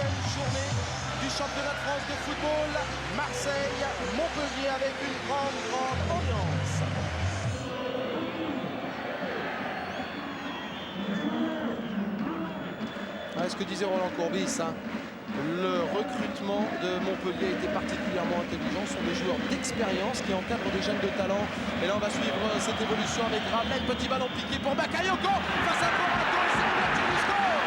9e journée du championnat de France de football. Marseille-Montpellier avec une grande ambiance. Ouais, ce que disait Roland Courbis, hein. Le recrutement de Montpellier était particulièrement intelligent. Ce sont des joueurs d'expérience qui encadrent des jeunes de talent. Et là, on va suivre cette évolution avec Gravelaine. Petit ballon piqué pour Bakayoko face à Porato. Et c'est l'ouverture du score.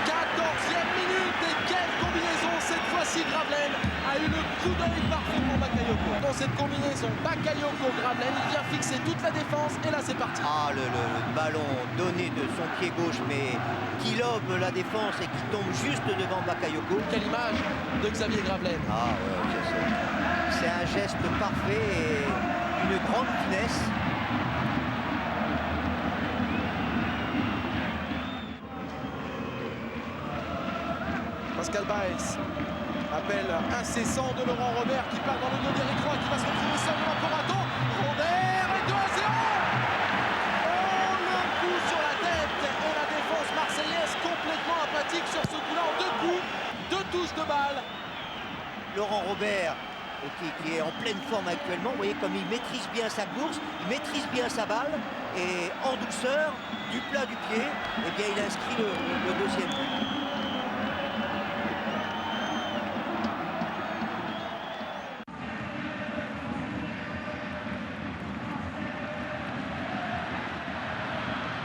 14e minute. Et quelle combinaison cette fois-ci. Gravelaine a eu le coup d'œil parfait pour Bakayoko. Dans cette combinaison, Bakayoko-Gravelaine, il vient fixer toute la défense. Et là, c'est parti. Ah, le ballon donné de son pied gauche, mais qui lobe la défense et qui tombe juste devant Bakayoko. Quelle image de Xavier Gravelaine. Ah ouais, c'est un geste parfait et une grande finesse. Pascal Baez, appel incessant de Laurent Robert qui part dans le dos d'Éric Roy qui va se retrouver seul devant Porato. Robert et 2-0. Oh, le coup sur la tête et la défense marseillaise complètement apathique sur ce coup-là en 2 coups, 2 touches de balle. Laurent Robert qui est en pleine forme actuellement, vous voyez comme il maîtrise bien sa course, il maîtrise bien sa balle et en douceur, du plat du pied, eh bien il inscrit le deuxième but.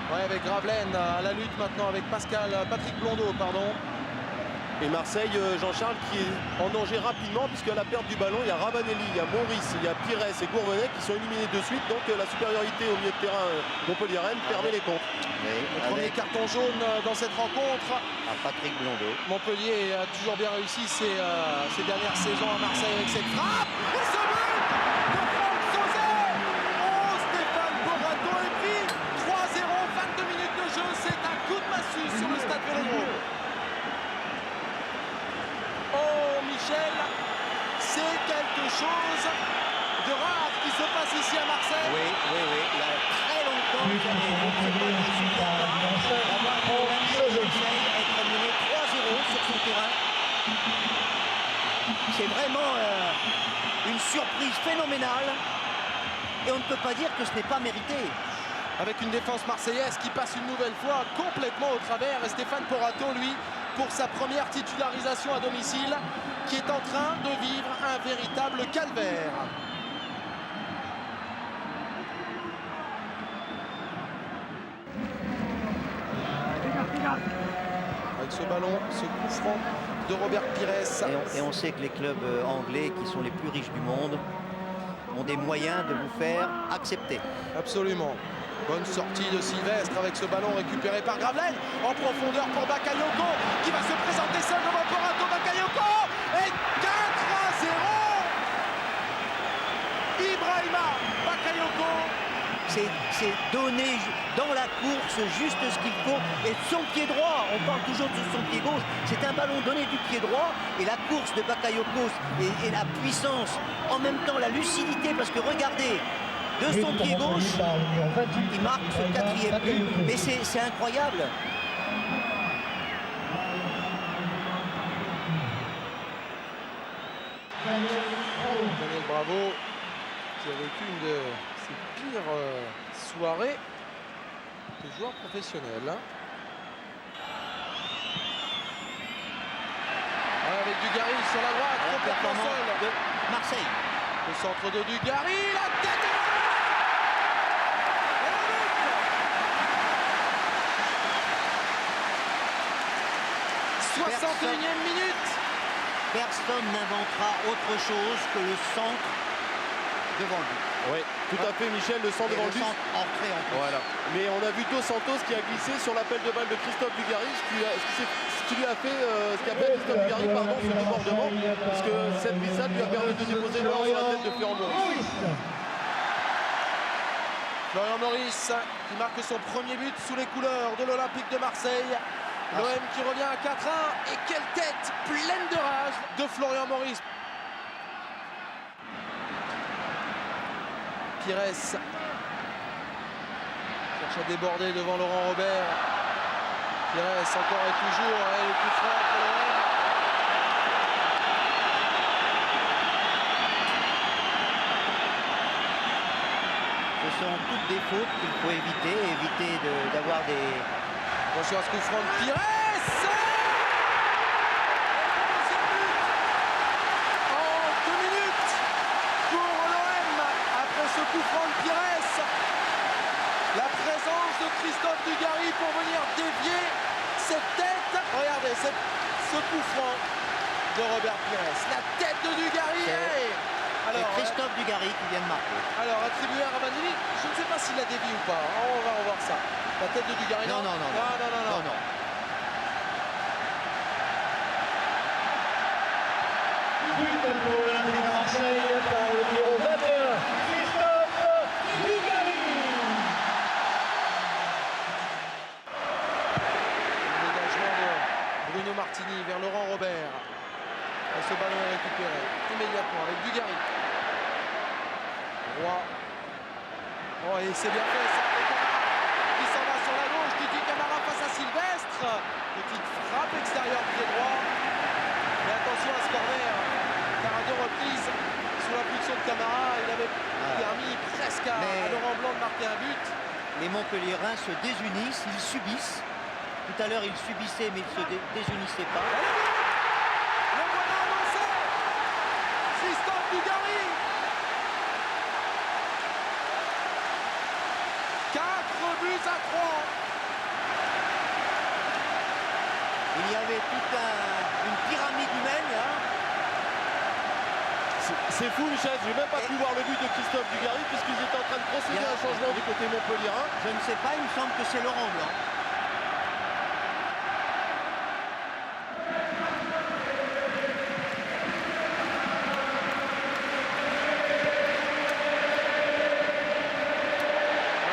Ouais, avec Gravelaine à la lutte maintenant avec Patrick Blondeau, pardon. Et Marseille, Jean-Charles, qui est en danger rapidement, puisqu'à la perte du ballon, il y a Ravanelli, il y a Maurice, il y a Pires et Gourvenec qui sont éliminés de suite. Donc la supériorité au milieu de terrain montpelliéraine permet les comptes. Le premier carton jaune dans cette rencontre. À Patrick Blondeau. Montpellier a toujours bien réussi ces dernières saisons à Marseille avec cette frappe. Et ce but de Franck Sauzet. Oh, Stéphane Porato est pris. 3-0, 22 minutes de jeu. C'est un coup de massue sur le stade Vélodrome. Oh Michel, c'est quelque chose de rare qui se passe ici à Marseille. Oui. Il y a très longtemps qu'il y avait être mené 3-0 sur son terrain. C'est vraiment une surprise phénoménale. Et on ne peut pas dire que ce n'est pas mérité. Avec une défense marseillaise qui passe une nouvelle fois complètement au travers. Et Stéphane Porato, lui, pour sa première titularisation à domicile, qui est en train de vivre un véritable calvaire. Avec ce ballon, ce coup franc de Robert Pires. Et on sait que les clubs anglais, qui sont les plus riches du monde, ont des moyens de vous faire accepter. Absolument. Bonne sortie de Sylvestre avec ce ballon récupéré par Gravelaine en profondeur pour Bakayoko qui va se présenter seul devant Porato. Bakayoko et 4-0. Ibrahima Bakayoko. C'est donner dans la course juste ce qu'il faut. Et son pied droit, on parle toujours de son pied gauche, c'est un ballon donné du pied droit. Et la course de Bakayoko et la puissance, en même temps la lucidité, parce que regardez, de son pied gauche, il marque ce 4e but. Mais c'est incroyable. Daniel Bravo qui a vécu une de ses pires soirées de joueur professionnel. Avec Dugarry sur la droite, La complètement performance seul. de Marseille. Le centre de Dugarry, la tête et le but. 61e minute. Personne n'inventera autre chose que le centre devant lui. Oui, tout à fait, Michel, le centre Et devant le le but. centre entré en plus. Voilà. Mais on a vu Dos Santos qui a glissé sur l'appel de balle de Christophe Dugarry, ce qui lui a fait, ce qu'a fait Christophe Dugarry, pardon, sur le débordement, puisque cette glissade lui a permis de déposer le ballon sur la tête de Florian Maurice. Florian Maurice qui marque son premier but sous les couleurs de l'Olympique de Marseille. L'OM qui revient à 4-1 et quelle tête pleine de rage de Florian Maurice. Pires cherche à déborder devant Laurent Robert. Pires encore et toujours, le coup franc pour l'OM. Ce sont toutes des fautes qu'il faut éviter d'avoir des... Attention à ce coup franc de Pires. En 2 minutes pour l'OM après ce coup franc de Pires. La présence de Christophe Dugarry pour venir dévier cette tête. Regardez ce coup franc de Robert Pires. La tête de Dugarry. C'est Christophe Dugarry qui vient de marquer. Alors attribué à Ravanelli, je ne sais pas s'il l'a dévié ou pas. On va revoir ça. La tête de Dugarry. Non. But pour l'Olympique de Marseille par le numéro 21, Christophe Dugarry. Le dégagement de Bruno Martini vers Laurent Robert. Et ce ballon est récupéré immédiatement avec Dugarry. Roy. Oh, et c'est bien fait ça. Qui s'en va sur la gauche. Titi Camara face à Sylvestre. Petite frappe extérieure pied droit. Mais attention à ce corner. Car à 2 reprises, sous l'impulsion de Camara, il avait permis presque à Laurent Blanc de marquer un but. Les Montpelliérains se désunissent, ils subissent. Tout à l'heure, ils subissaient, mais ils ne se désunissaient pas. Le voilà avancé. Christophe Dugarry. 4 buts à 3. Il y avait toute une pyramide humaine là. C'est fou, Michel, j'ai même pas pu voir le but de Christophe Dugarry puisqu'ils étaient en train de procéder à un changement du côté montpelliérain. Je ne sais pas, il me semble que c'est Laurent Blanc.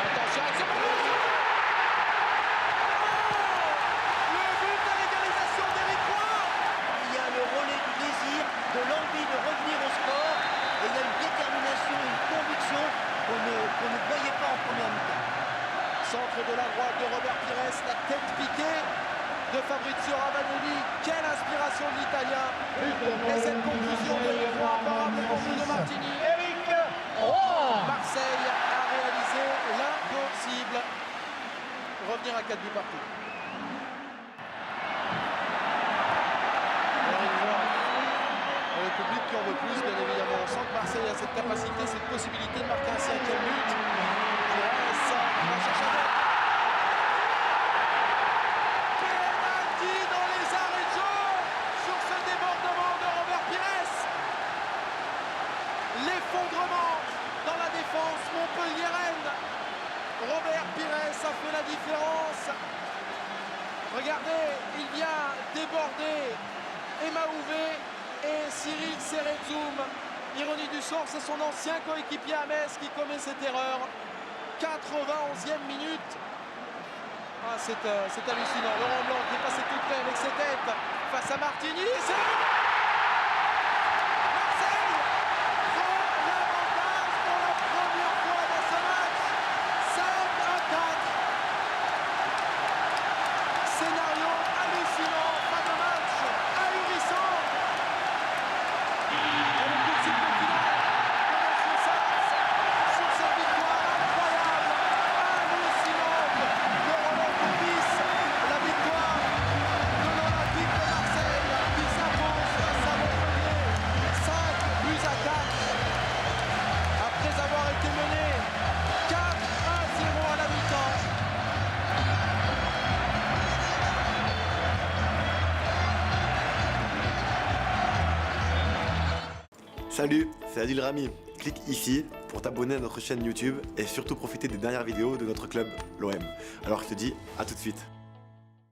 Attention avec ce ballon. Le but à l'égalisation d'Éric Roy. Il y a le relais du désir, de l'envie de revenir au score. Et il y a une détermination, une conviction qu'on ne voyait pas en première mi-temps. Centre de la droite de Robert Pires, la tête piquée de Fabrizio Ravanelli. Quelle inspiration de l'Italien. Et cette conclusion d'Éric Roy imparable pour Bruno Martini. Marseille a réalisé l'impossible. Revenir à 4 buts partout. Le public qui en veut plus, bien évidemment. On sent que Marseille a cette capacité, cette possibilité de marquer un 5e but. Pires va chercher un penalty dans les arrêts de jeu sur ce débordement de Robert Pires. L'effondrement dans la défense montpelliéraine. Robert Pires a fait la différence. Regardez, il vient déborder Emaouvé et Cyril Serretzoum. Ironie du sort, c'est son ancien coéquipier à Metz qui commet cette erreur. 91e minute. C'est hallucinant. Laurent Blanc qui est passé tout près avec ses têtes face à Martini. Marseille prend l'avantage pour la première fois dans ce match. 5-4. Scénario hallucinant. Fin de match ahurissant. Et le coup de sifflet final de Monsieur Sars sur cette victoire incroyable, hallucinante de Roland Courbis. La victoire de l'Olympique de Marseille qui s'impose face à Montpellier 5 buts à 4 après avoir été mené 4-1-0 à la mi-temps. Salut, c'est Adil Rami. Clique ici pour t'abonner à notre chaîne YouTube et surtout profiter des dernières vidéos de notre club, l'OM. Alors je te dis à tout de suite.